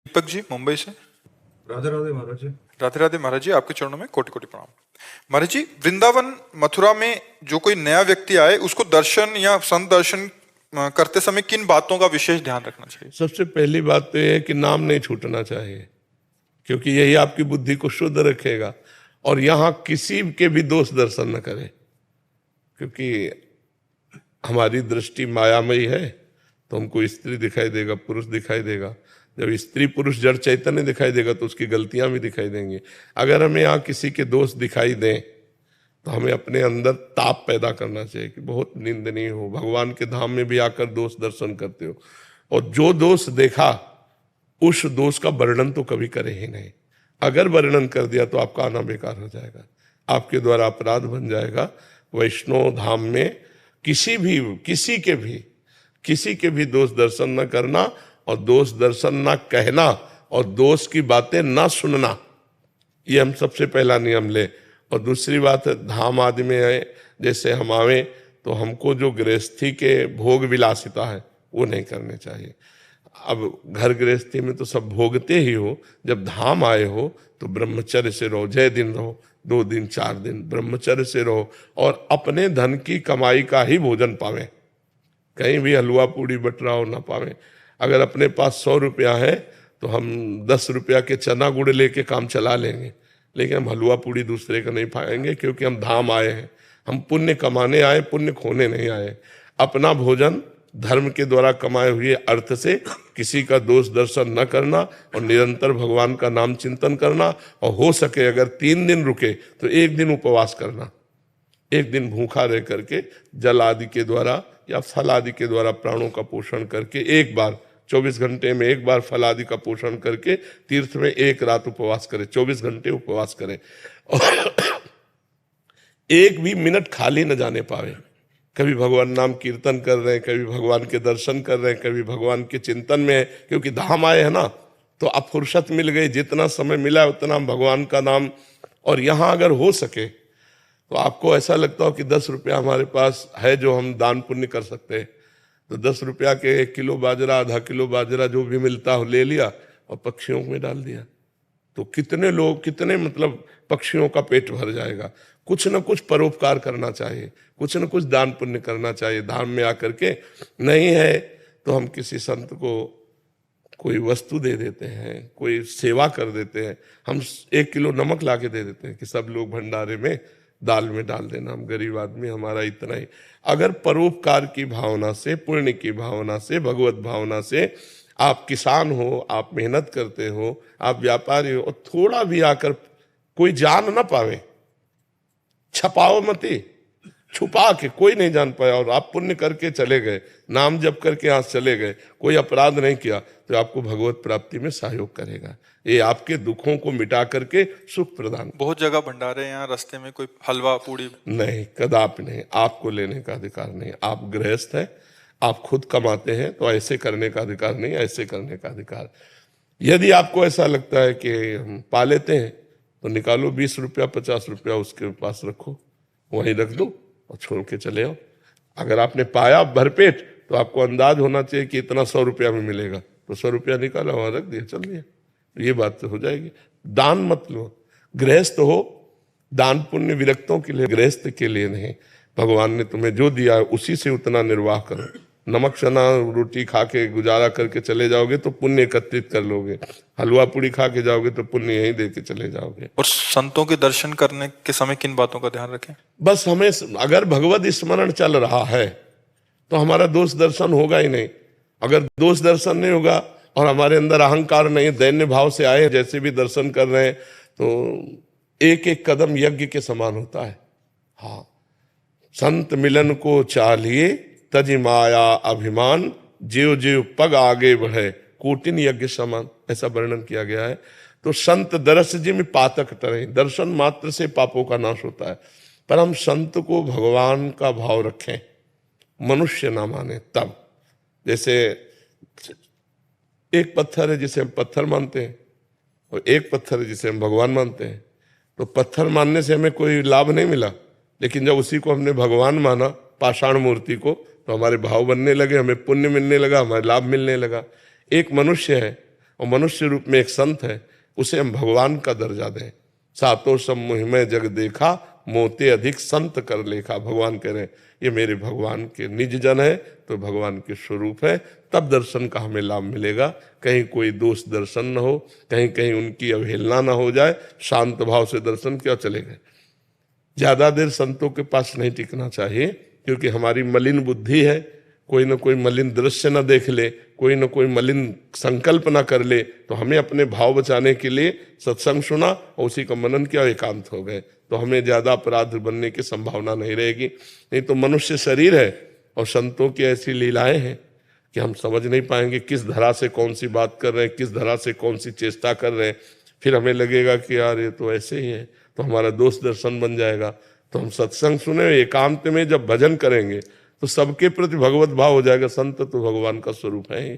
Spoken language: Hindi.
दीपक जी मुंबई से। राधे राधे महाराज जी। राधे राधे महाराज जी, आपके चरणों में कोटि कोटि प्रणाम। महाराज जी, वृंदावन मथुरा में जो कोई नया व्यक्ति आए उसको दर्शन या संत दर्शन करते समय किन बातों का विशेष ध्यान रखना चाहिए? सबसे पहली बात तो यह है कि नाम नहीं छूटना चाहिए, क्योंकि यही आपकी बुद्धि को शुद्ध रखेगा। और यहाँ किसी के भी दोष दर्शन न करें, क्योंकि हमारी दृष्टि मायामयी है, तो हमको स्त्री दिखाई देगा, पुरुष दिखाई देगा। जब स्त्री पुरुष जड़ चैतन्य दिखाई देगा तो उसकी गलतियां भी दिखाई देंगी। अगर हमें यहाँ किसी के दोष दिखाई दें तो हमें अपने अंदर ताप पैदा करना चाहिए कि बहुत निंदनीय हो, भगवान के धाम में भी आकर दोष दर्शन करते हो, और जो दोष देखा उस दोष का वर्णन तो कभी करे ही नहीं। अगर वर्णन कर दिया तो आपका आना बेकार हो जाएगा, आपके द्वारा अपराध बन जाएगा। वैष्णव धाम में किसी के भी दोष दर्शन न करना, और दोष दर्शन ना कहना, और दोष की बातें ना सुनना, ये हम सबसे पहला नियम ले। और दूसरी बात है, धाम आदि में है, जैसे हम आवे तो हमको जो गृहस्थी के भोग विलासिता है वो नहीं करने चाहिए। अब घर गृहस्थी में तो सब भोगते ही हो, जब धाम आए हो तो ब्रह्मचर्य से रहो। 6 दिन रहो, 2 दिन 4 दिन ब्रह्मचर्य से रहो, और अपने धन की कमाई का ही भोजन पावे, कहीं भी हलवा पूड़ी बटराओ ना पावे। अगर अपने पास 100 रुपया है तो हम 10 रुपया के चना गुड़ लेके काम चला लेंगे, लेकिन हम हलवा पूड़ी दूसरे का नहीं पाएंगे, क्योंकि हम धाम आए हैं, हम पुण्य कमाने आए, पुण्य खोने नहीं आए। अपना भोजन धर्म के द्वारा कमाए हुए अर्थ से किसी का दोष दर्शन न करना, और निरंतर भगवान का नाम चिंतन करना। और हो सके अगर 3 दिन रुके तो 1 दिन उपवास करना, 1 दिन भूखा रह करके जल आदि के द्वारा या फल आदि के द्वारा प्राणों का पोषण करके, एक बार 24 घंटे में एक बार फल आदि का पोषण करके तीर्थ में 1 रात उपवास करें, 24 घंटे उपवास करें, और 1 भी मिनट खाली न जाने पावे। कभी भगवान नाम कीर्तन कर रहे हैं, कभी भगवान के दर्शन कर रहे हैं, कभी भगवान के चिंतन में है, क्योंकि धाम आए हैं ना, तो अब फुर्सत मिल गई, जितना समय मिला उतना भगवान का नाम। और यहाँ अगर हो सके तो आपको ऐसा लगता हो कि 10 रुपया हमारे पास है जो हम दान पुण्य कर सकते हैं, तो 10 रुपया के 1 किलो बाजरा, आधा किलो बाजरा जो भी मिलता हो ले लिया और पक्षियों में डाल दिया, तो कितने लोग, कितने मतलब पक्षियों का पेट भर जाएगा। कुछ न कुछ परोपकार करना चाहिए, कुछ न कुछ दान पुण्य करना चाहिए। धाम में आकर के नहीं है तो हम किसी संत को कोई वस्तु दे देते हैं, कोई सेवा कर देते हैं। हम 1 किलो नमक ला के दे देते हैं कि सब लोग भंडारे में दाल में डाल देना, हम गरीब आदमी, हमारा इतना ही। अगर परोपकार की भावना से, पुण्य की भावना से, भगवत भावना से, आप किसान हो, आप मेहनत करते हो, आप व्यापारी हो, और थोड़ा भी आकर कोई जान ना पावे, छपाओ मती, छुपा के कोई नहीं जान पाया, और आप पुण्य करके चले गए, नाम जप करके यहाँ चले गए, कोई अपराध नहीं किया, तो आपको भगवत प्राप्ति में सहयोग करेगा। ये आपके दुखों को मिटा करके सुख प्रदान। बहुत जगह भंडारे हैं, यहाँ रास्ते में कोई हलवा पूड़ी नहीं, कदापि नहीं, आपको लेने का अधिकार नहीं। आप गृहस्थ हैं, आप खुद कमाते हैं, तो ऐसे करने का अधिकार नहीं, ऐसे करने का अधिकार। यदि आपको ऐसा लगता है कि हम पा लेते हैं तो निकालो 20 रुपया 50 रुपया उसके पास रखो, वहीं रख दो और छोड़ के चले आओ। अगर आपने पाया भरपेट तो आपको अंदाज होना चाहिए कि इतना 100 रुपया में मिलेगा, तो 100 रुपया निकाला, वहां रख दिया, चल दिया, ये बात तो हो जाएगी। दान मत लो, गृहस्थ हो, दान पुण्य विरक्तों के लिए, गृहस्थ के लिए नहीं। भगवान ने तुम्हें जो दिया है उसी से उतना निर्वाह करो। नमक चना रोटी खा के गुजारा करके चले जाओगे तो पुण्य एकत्रित कर लोगे, हलवा पूड़ी खा के जाओगे तो पुण्य यहीं दे के चले जाओगे। और संतों के दर्शन करने के समय किन बातों का ध्यान रखें? बस हमें अगर भगवत स्मरण चल रहा है तो हमारा दोष दर्शन होगा ही नहीं। अगर दोष दर्शन नहीं होगा और हमारे अंदर अहंकार नहीं, दैन्य भाव से आए, जैसे भी दर्शन कर रहे हैं, तो एक एक कदम यज्ञ के समान होता है। हाँ, संत मिलन को चाहिए तज माया अभिमान, जीव जीव पग आगे बढ़े कोटिन यज्ञ समान, ऐसा वर्णन किया गया है। तो संत दरस जिम पातक तरह, दर्शन मात्र से पापों का नाश होता है। पर हम संत को भगवान का भाव रखें, मनुष्य ना माने तब। जैसे एक पत्थर है जिसे हम पत्थर मानते हैं, और एक पत्थर है जिसे हम भगवान मानते हैं। तो पत्थर मानने से हमें कोई लाभ नहीं मिला, लेकिन जब उसी को हमने भगवान माना, पाषाण मूर्ति को, तो हमारे भाव बनने लगे, हमें पुण्य मिलने लगा, हमारे लाभ मिलने लगा। एक मनुष्य है, और मनुष्य रूप में एक संत है, उसे हम भगवान का दर्जा दें। सातों समूह में जग देखा, मोते अधिक संत कर लेखा। भगवान कह रहे हैं ये मेरे भगवान के निज जन है, तो भगवान के स्वरूप है, तब दर्शन का हमें लाभ मिलेगा। कहीं कोई दोष दर्शन न हो, कहीं कहीं उनकी अवहेलना न हो जाए, शांत भाव से दर्शन क्या चले गए। ज्यादा देर संतों के पास नहीं टिकना चाहिए, क्योंकि हमारी मलिन बुद्धि है, कोई ना कोई मलिन दृश्य न देख ले, कोई ना कोई मलिन संकल्प ना कर ले, तो हमें अपने भाव बचाने के लिए सत्संग सुना और उसी का मनन किया, एकांत हो गए, तो हमें ज्यादा अपराध बनने की संभावना नहीं रहेगी। नहीं तो मनुष्य शरीर है और संतों की ऐसी लीलाएं हैं कि हम समझ नहीं पाएंगे किस धरा से कौन सी बात कर रहे हैं, किस धरा से कौन सी चेष्टा कर रहे हैं। फिर हमें लगेगा कि यार ये तो ऐसे ही है, तो हमारा दोष दर्शन बन जाएगा। तो हम सत्संग सुने, एकांत में जब भजन करेंगे तो सबके प्रति भगवत भाव हो जाएगा। संत तो भगवान का स्वरूप है ही।